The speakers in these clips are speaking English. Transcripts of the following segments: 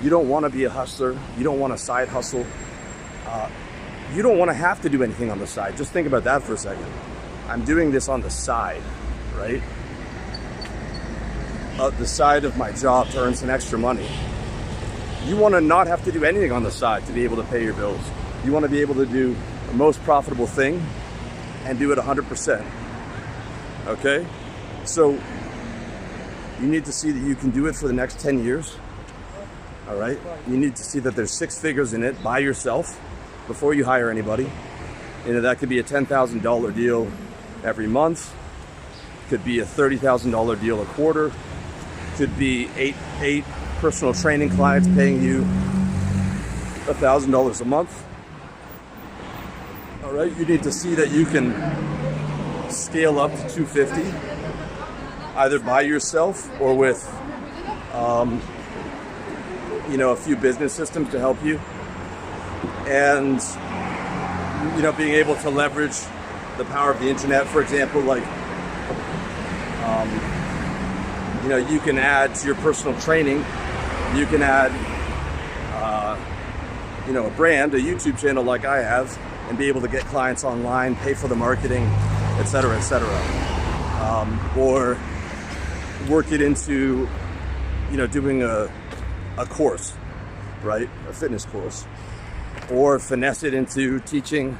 You don't want to be a hustler. You don't want a side hustle. You don't want to have to do anything on the side. Just think about that for a second. I'm doing this on the side, right? The side of my job to earn some extra money. You want to not have to do anything on the side to be able to pay your bills. You want to be able to do the most profitable thing and do it 100%. Okay? So you need to see that you can do it for the next 10 years. All right? You need to see that there's 6 figures in it by yourself before you hire anybody. You know, that could be a $10,000 deal every month. Could be a $30,000 deal a quarter. Could be eight personal training clients paying you $1,000 a month. All right, you need to see that you can scale up to 250, either by yourself or with, you know, a few business systems to help you, and you know, being able to leverage the power of the internet. For example, like, you know, you can add to your personal training. You can add, you know, a brand, a YouTube channel like I have, and be able to get clients online, pay for the marketing, etc., etc. Or work it into, you know, doing a course, right? A fitness course. Or finesse it into teaching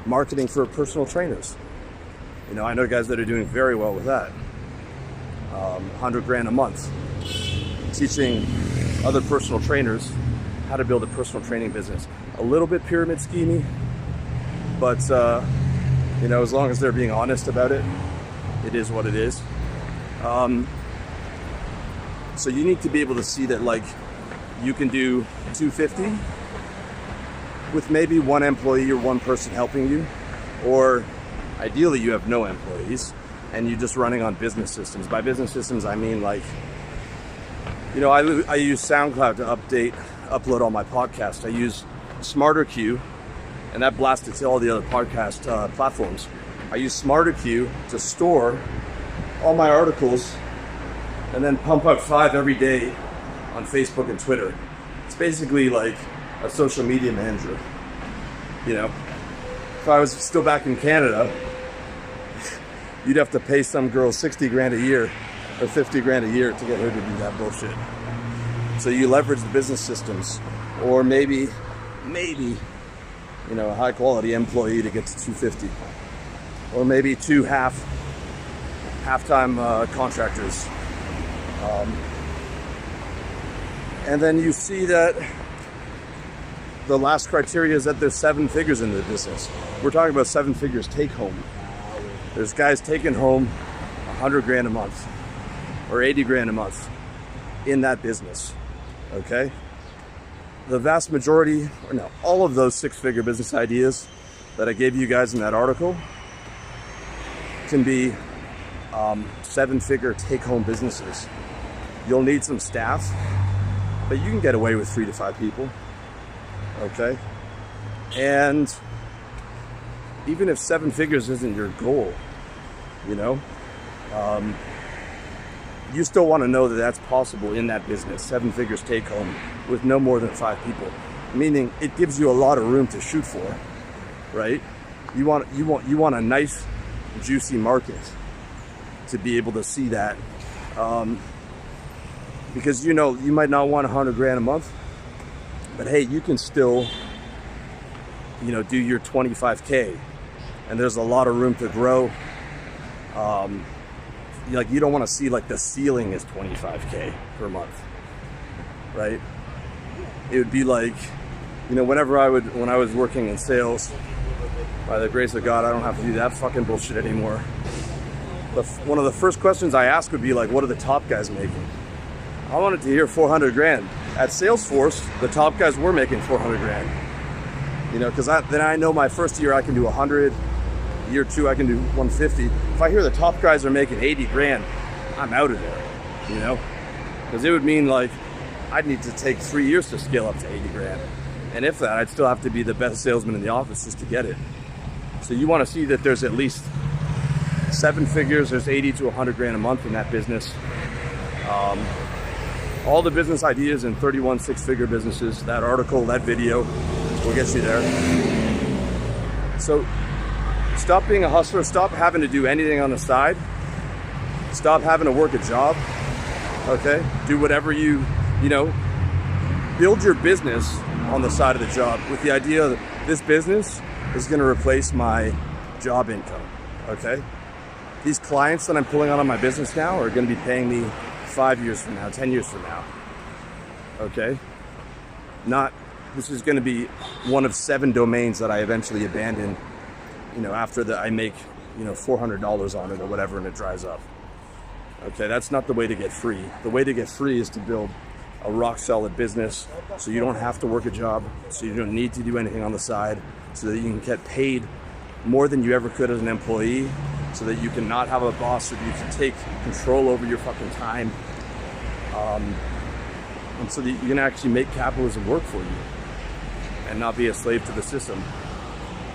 marketing for personal trainers. You know, I know guys that are doing very well with that. 100 grand a month, teaching other personal trainers how to build a personal training business. A little bit pyramid schemey, but you know, as long as they're being honest about it, it is what it is. So you need to be able to see that, like, you can do 250 with maybe one employee or one person helping you, or ideally you have no employees and you're just running on business systems. By business systems, I mean, like, you know, I use SoundCloud to upload all my podcasts. I use SmarterQ, and that blasts it to all the other podcast platforms. I use SmarterQ to store all my articles and then pump out 5 every day on Facebook and Twitter. It's basically like a social media manager. You know, if I was still back in Canada, you'd have to pay some girl 60 grand a year or 50 grand a year to get her to do that bullshit. So you leverage the business systems, or maybe, you know, a high quality employee to get to 250, or maybe 2 half-time contractors. And then you see that the last criteria is that there's 7 figures in the business. We're talking about 7 figures take home. There's guys taking home 100 grand a month or 80 grand a month in that business. Okay? The vast majority, or no, all of those 6-figure business ideas that I gave you guys in that article can be 7-figure take-home businesses. You'll need some staff, but you can get away with 3 to 5 people. Okay? And even if 7 figures isn't your goal, you know, you still want to know that that's possible in that business. 7 figures take home with no more than 5 people, meaning it gives you a lot of room to shoot for, right? You want a nice, juicy market to be able to see that, because, you know, you might not want 100 grand a month, but hey, you can still, you know, do your 25K, and there's a lot of room to grow. Like, you don't want to see, like, the ceiling is 25K per month, right? It would be like, you know, when I was working in sales, by the grace of God, I don't have to do that fucking bullshit anymore. But one of the first questions I ask would be like, what are the top guys making? I wanted to hear 400 grand. At Salesforce, the top guys were making 400 grand. You know, because then I know my first year I can do 100. Year 2 I can do 150. If I hear the top guys are making 80 grand, I'm out of there, you know? Because it would mean, like, I'd need to take 3 years to scale up to 80 grand. And if that, I'd still have to be the best salesman in the office just to get it. So you want to see that there's at least 7 figures, there's 80 to 100 grand a month in that business. All the business ideas and 31 six-figure businesses, that article, that video will get you there. So stop being a hustler. Stop having to do anything on the side. Stop having to work a job. Okay? Do whatever you know, build your business on the side of the job with the idea that this business is going to replace my job income. Okay? These clients that I'm pulling on my business now are going to be paying me 5 years from now, 10 years from now. Okay? This is going to be one of 7 domains that I eventually abandon, you know, after I make, you know, $400 on it or whatever and it dries up. Okay, that's not the way to get free. The way to get free is to build a rock solid business so you don't have to work a job, so you don't need to do anything on the side, so that you can get paid more than you ever could as an employee, so that you can not have a boss, so that you can take control over your fucking time, and so that you can actually make capitalism work for you and not be a slave to the system.